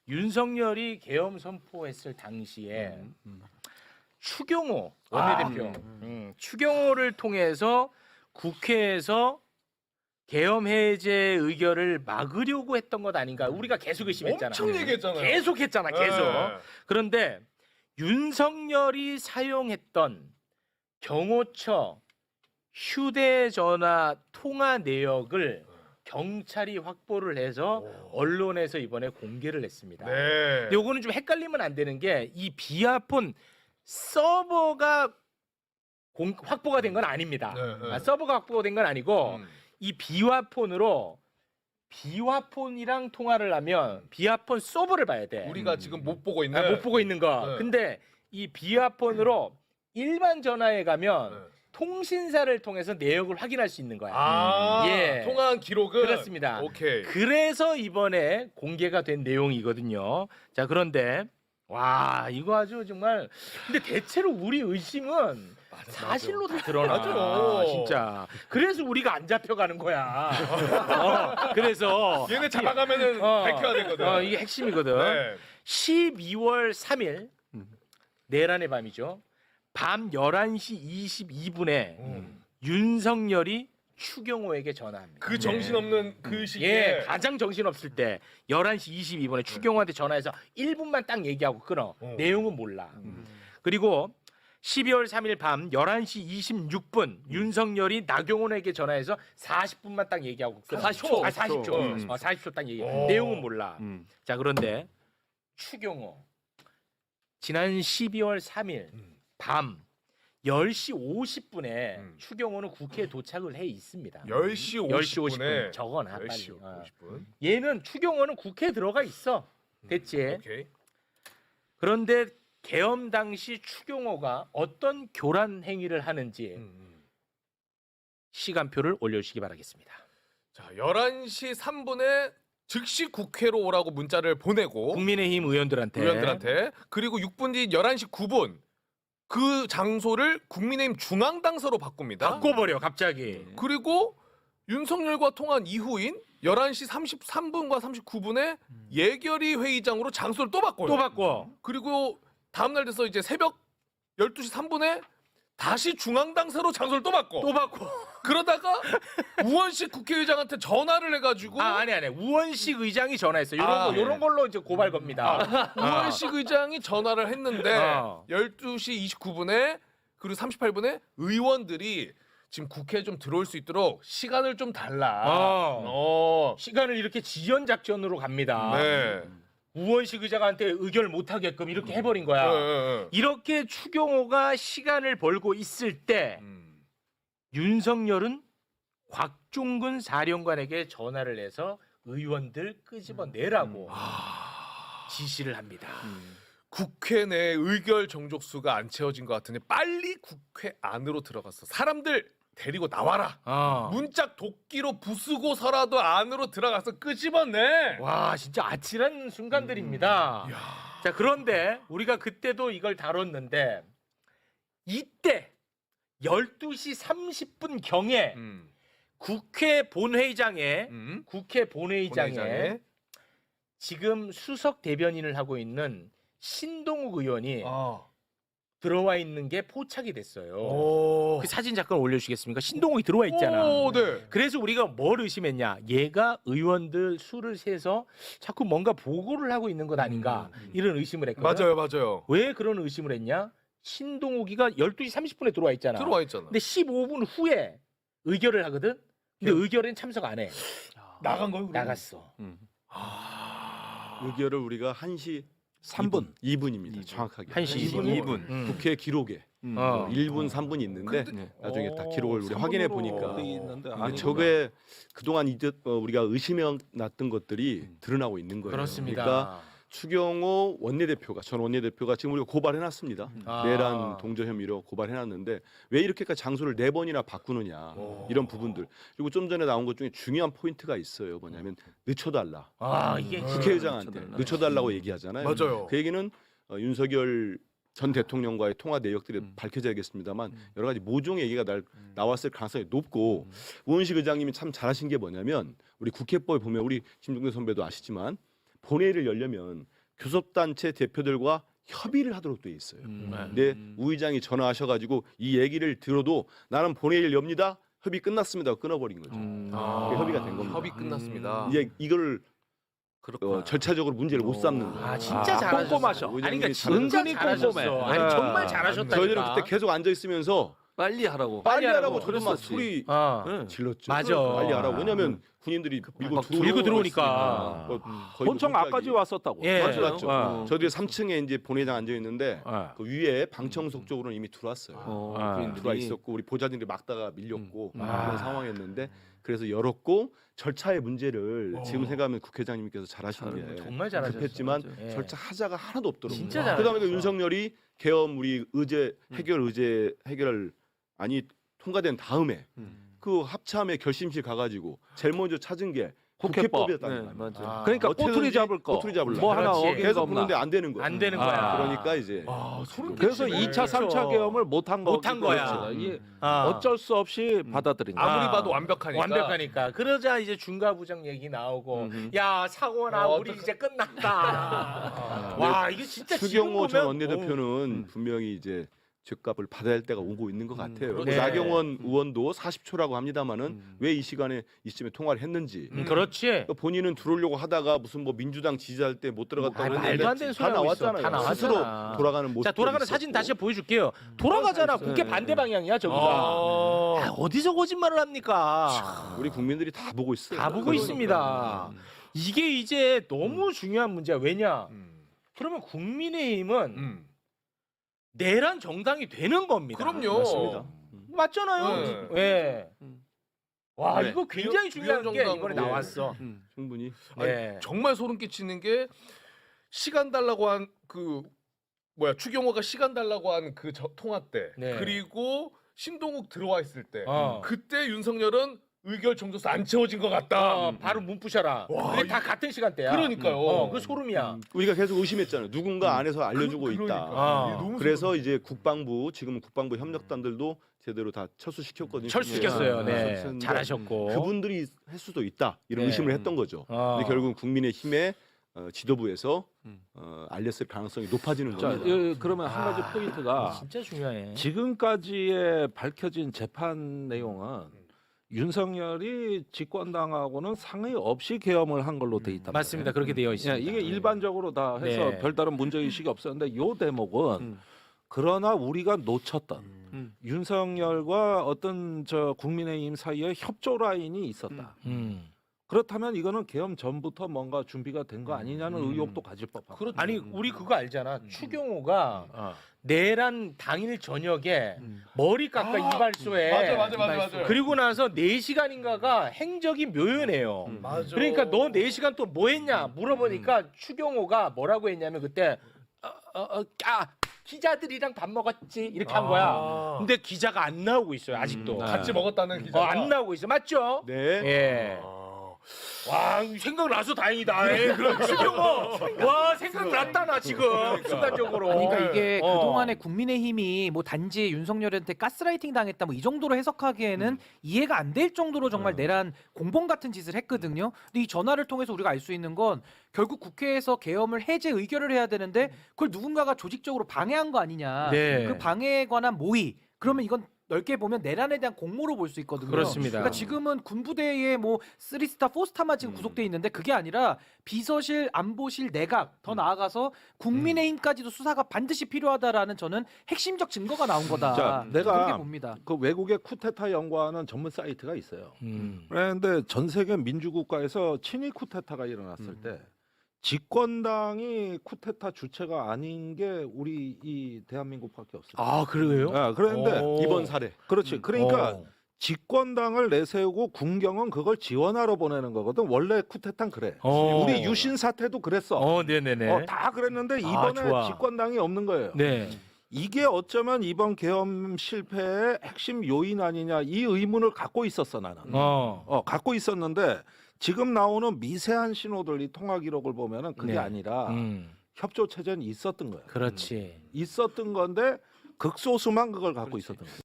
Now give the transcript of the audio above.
윤석열이 계엄 선포했을 당시에 추경호 원내대표, 추경호를 통해서 국회에서 계엄 해제 의결을 막으려고 했던 것 아닌가? 우리가 계속 의심했잖아. 엄청 얘기했잖아요. 계속했잖아, 계속. 네. 그런데 윤석열이 사용했던 경호처 휴대전화 통화 내역을 경찰이 확보를 해서 언론에서 이번에 공개를 했습니다. 네. 근데 요거는 좀 헷갈리면 안 되는 게 이 비아폰 서버가 확보가 된 건 아닙니다. 네. 서버가 확보가 된 건 아니고 이 비화폰으로 비화폰이랑 통화를 하면 비화폰 서버를 봐야 돼. 우리가 지금 못 보고 있는. 못 보고 있는 거. 네. 근데 이 비화폰으로 일반 전화에 가면 네. 통신사를 통해서 내역을 확인할 수 있는 거야. 예. 통화한 기록은 그렇습니다. 오케이. 그래서 이번에 공개가 된 내용이거든요. 자, 그런데 와, 이거 아주 정말 근데 대체로 우리 의심은 사실로 다 드러나. 맞아. 진짜. 그래서 우리가 안 잡혀가는 거야. 그래서 얘네 잡아가면은 밝혀야 되거든. 이게 핵심이거든. 네. 12월 3일 내란의 밤이죠. 밤 11시 22분에 윤석열이 추경호에게 전화합니다. 그 정신없는 그 시기에 예, 가장 정신없을 때 11시 22분에 추경호한테 전화해서 1분만 딱 얘기하고 끊어. 내용은 몰라. 그리고 12월 3일 밤 11시 26분 윤석열이 나경원에게 전화해서 40분만 딱 얘기하고 끊어. 40초. 40초. 40초 딱 얘기. 내용은 몰라. 자, 그런데 추경호 지난 12월 3일 밤 10시 50분에 추경호는 국회에 도착을 해 있습니다. 10시 10시 50분에 50분 적어놔 빨리. 10시 50분. 얘는 추경호는 국회에 들어가 있어. 됐지? 오케이. 그런데 계엄 당시 추경호가 어떤 교란 행위를 하는지 시간표를 올려주시기 바라겠습니다. 자, 11시 3분에 즉시 국회로 오라고 문자를 보내고 국민의힘 의원들한테 그리고 6분 뒤 11시 9분 그 장소를 국민의힘 중앙당서로 바꿉니다. 바꿔버려 갑자기. 그리고 윤석열과 통화한 이후인 11시 33분과 39분에 예결위 회의장으로 장소를 또 바꿔요. 또 바꿔. 그리고 다음날 돼서 이제 새벽 12시 3분에 다시 중앙당서로 장소를 또 바꿔. 또 바꿔. 그러다가 우원식 국회의장한테 전화를 해가지고 아니 우원식 의장이 전화했어. 아, 요런 걸로 이제 고발 겁니다. 우원식 의장이 전화를 했는데 12시 29분에 그리고 38분에 의원들이 지금 국회에 좀 들어올 수 있도록 시간을 좀 달라. 시간을 이렇게 지연 작전으로 갑니다. 네. 우원식 의장한테 의결 못 하게끔 이렇게 해버린 거야. 이렇게 추경호가 시간을 벌고 있을 때 윤석열은 곽종근 사령관에게 전화를 해서 의원들 끄집어내라고 지시를 합니다. 국회 내 의결 정족수가 안 채워진 것 같으니 빨리 국회 안으로 들어가서 사람들 데리고 나와라. 문짝 도끼로 부수고서라도 안으로 들어가서 끄집어내. 와, 진짜 아찔한 순간들입니다. 자, 그런데 우리가 그때도 이걸 다뤘는데 이때 12시 30분 경에 국회 본회의장에 지금 수석 대변인을 하고 있는 신동욱 의원이 들어와 있는 게 포착이 됐어요. 그 사진 잠깐 올려주시겠습니까? 신동욱이 들어와 있잖아. 네. 그래서 우리가 뭘 의심했냐? 얘가 의원들 수를 세서 자꾸 뭔가 보고를 하고 있는 것 아닌가? 이런 의심을 했거든. 맞아요. 왜 그런 의심을 했냐? 신동욱이가 12시 30분에 들어와 있잖아. 들어와 있잖아. 근데 15분 후에 의결을 하거든. 근데 의결엔 참석 안 해. 나간 거요? 나갔어. 의결을 우리가 1시 3분, 2분입니다. 정확하게. 1시 2분. 국회 기록에 1분, 3분이 있는데 나중에 다 기록을 우리 확인해 보니까 근데 저게 그동안 우리가 의심해 놨던 것들이 드러나고 있는 거예요. 그렇습니다. 그러니까 추경호 원내대표가 전 원내대표가 지금 우리가 고발해 놨습니다. 내란 동조 혐의로 고발해 놨는데 왜 이렇게까지 장소를 4번이나 바꾸느냐 이런 부분들. 그리고 좀 전에 나온 것 중에 중요한 포인트가 있어요. 뭐냐면 늦춰달라. 이게 국회의장한테 늦춰달라고 얘기하잖아요. 맞아요. 그 얘기는 윤석열 전 대통령과의 통화 내역들이 밝혀져야겠습니다만 여러 가지 모종 얘기가 나왔을 가능성이 높고 우원식 의장님이 참 잘하신 게 뭐냐면 우리 국회법에 보면 우리 김종대 선배도 아시지만 본회의를 열려면 교섭단체 대표들과 협의를 하도록 돼 있어요. 근데 우 의장이 전화하셔가지고 이 얘기를 들어도 나는 본회의를 엽니다. 협의 끝났습니다. 끊어버린 거죠. 그게 협의가 된 겁니다. 협의 끝났습니다. 이제 이걸 절차적으로 문제를 못 삼는 거예요. 아 진짜 잘하셨어. 꼼꼼하셔. 아니 그러니까 의장님이 진짜 은근히 잘하셨어. 꼼꼼해. 아니 네. 정말 잘하셨다니까. 저희들은 그때 계속 앉아 있으면서 빨리 하라고. 빨리 하라고 하라고 저도 막 그랬었지. 소리 네. 질렀죠. 맞아. 빨리 하라고. 왜냐하면 군인들이 밀고 밀고 들어오니까. 거의 본청 뭐 앞까지 왔었다고. 예. 맞죠. 어. 저희들이 3층에 이제 본회의장 앉아 있는데 어. 그 위에 방청석 쪽으로는 이미 들어왔어요. 어. 들어와 있었고 우리 보좌진들이 막다가 밀렸고 그런 아. 상황이었는데 그래서 열었고 절차의 문제를 지금 생각하면 국회의장님께서 잘하신 게 정말 잘하셨어. 급했지만 예. 절차 하자가 하나도 없더라고요. 진짜 잘하셨어. 그다음에 그 윤석열이 계엄 우리 해결 안이 통과된 다음에 그 합참의 결심실 가가지고 제일 먼저 찾은 게 국회법이었다는 거예요. 맞아. 아. 그러니까 어떻게든지 꼬투리 잡을 거. 꼬투리 잡으려고. 뭐 하나 그렇지. 어긴 거 계속 없나. 보는데 안 되는 거예요. 안 되는 거야. 그러니까 이제 그래서 2차, 3차 계엄을 못한 거. 못한 거야. 이게 아. 어쩔 수 없이 받아들인 거야. 아무리 봐도 완벽하니까. 완벽하니까. 그러자 이제 중과부장 얘기 나오고 야 사고나 우리 이제 끝났다. 와 이게 진짜 추경호 지금 전 보면 원내대표는 분명히 이제 죗값을 받아야 할 때가 오고 있는 것 같아요. 그렇죠. 그 네. 나경원 의원도 40초라고 합니다만은 왜 이 시간에 이쯤에 통화를 했는지. 그렇지. 그러니까 본인은 들어오려고 하다가 무슨 뭐 민주당 지지할 때 못 들어갔다고 아, 했는데 말도 안 되는 소리 다 하고 있어. 나왔잖아요. 다 나왔잖아. 스스로 돌아가는 모습. 자 돌아가는 사진 다시 보여줄게요. 돌아가잖아. 국회 반대 방향이야 저기가. 아, 어디서 거짓말을 합니까? 우리 국민들이 다 보고 있어요. 다 보고 그러니까. 있습니다. 이게 이제 너무 중요한 문제야. 왜냐? 그러면 국민의힘은 내란 정당이 되는 겁니다. 그럼요. 맞습니다. 맞잖아요. 예. 와 네. 이거 굉장히 중요한 게 위헌정당으로. 이번에 나왔어. 충분히. 예. 정말 소름 끼치는 게 시간 달라고 한 그 추경호가 시간 달라고 한 그 통화 때 네. 그리고 신동욱 들어와 있을 때 어. 그때 윤석열은 의결 정족수 안 채워진 것 같다. 바로 문 부셔라. 와, 근데 다 같은 시간대야. 그러니까요. 그 소름이야. 우리가 계속 의심했잖아요. 누군가 안에서 알려주고 있다. 아. 이게 너무 그래서 이제 국방부 지금 국방부 협력단들도 제대로 다 철수시켰거든요. 철수시켰어요. 네. 철수했는데 잘하셨고. 그분들이 할 수도 있다 이런 네. 의심을 했던 거죠. 근데 결국은 국민의힘의 지도부에서 알렸을 가능성이 높아지는 자, 겁니다. 그러면 한 가지 포인트가 진짜 중요해. 지금까지의 밝혀진 재판 내용은 윤석열이 집권당하고는 상의 없이 계엄을 한 걸로 돼 있다. 맞습니다. 그렇게 되어 있습니다. 이게 일반적으로 다 해서 네. 별다른 문제 의식이 없었는데 요 대목은 그러나 우리가 놓쳤던 윤석열과 어떤 저 국민의힘 사이에 협조 라인이 있었다. 그렇다면 이거는 계엄 전부터 뭔가 준비가 된 거 아니냐는 의혹도 가질 법하고. 아니 우리 그거 알잖아. 추경호가 내란 당일 저녁에 머리 깎아 이발소에 맞아. 그리고 나서 4시간인가가 행적이 묘연해요. 맞아. 그러니까 너 4시간 또 뭐 했냐 물어보니까 추경호가 뭐라고 했냐면 그때 기자들이랑 밥 먹었지 이렇게 한 거야. 근데 기자가 안 나오고 있어요 아직도. 같이 먹었다는 기자. 안 나오고 있어. 맞죠? 네. 예. 와 생각나서 다행이다. 예, 그럼 추경호. 와 생각났다 나 지금 순간적으로. 그러니까 이게 어. 그동안에 국민의힘이 뭐 단지 윤석열한테 가스라이팅 당했다 뭐 이 정도로 해석하기에는 이해가 안 될 정도로 정말 내란 공범 같은 짓을 했거든요. 근데 이 전화를 통해서 우리가 알 수 있는 건 결국 국회에서 계엄을 해제 의결을 해야 되는데 그걸 누군가가 조직적으로 방해한 거 아니냐. 네. 그 방해에 관한 모의. 그러면 이건 넓게 보면 내란에 대한 공모로 볼 수 있거든요. 그렇습니다. 그러니까 지금은 군부대에 뭐 3스타, 4스타만 지금 구속돼 있는데 그게 아니라 비서실, 안보실, 내각 더 나아가서 국민의힘까지도 수사가 반드시 필요하다라는 저는 핵심적 증거가 나온 거다. 자, 그렇게 내가 봅니다. 그 외국의 쿠데타 연구하는 전문 사이트가 있어요. 그런데 전 세계 민주국가에서 친위 쿠데타가 일어났을 때 집권당이 쿠데타 주체가 아닌 게 우리 이 대한민국밖에 없어요. 아 그래요? 그런데 오. 이번 사례. 그렇지. 그러니까 집권당을 내세우고 군경은 그걸 지원하러 보내는 거거든. 원래 쿠데타는 그래. 우리 유신 사태도 그랬어. 네네네. 다 그랬는데 이번에 좋아. 집권당이 없는 거예요. 네. 이게 어쩌면 이번 계엄 실패의 핵심 요인 아니냐 이 의문을 갖고 있었어 나는. 갖고 있었는데 지금 나오는 미세한 신호들 이 통화 기록을 보면은 그게 네. 아니라 협조 체제는 있었던 거야. 그렇지. 있었던 건데 극소수만 그걸 갖고 있었던 거야.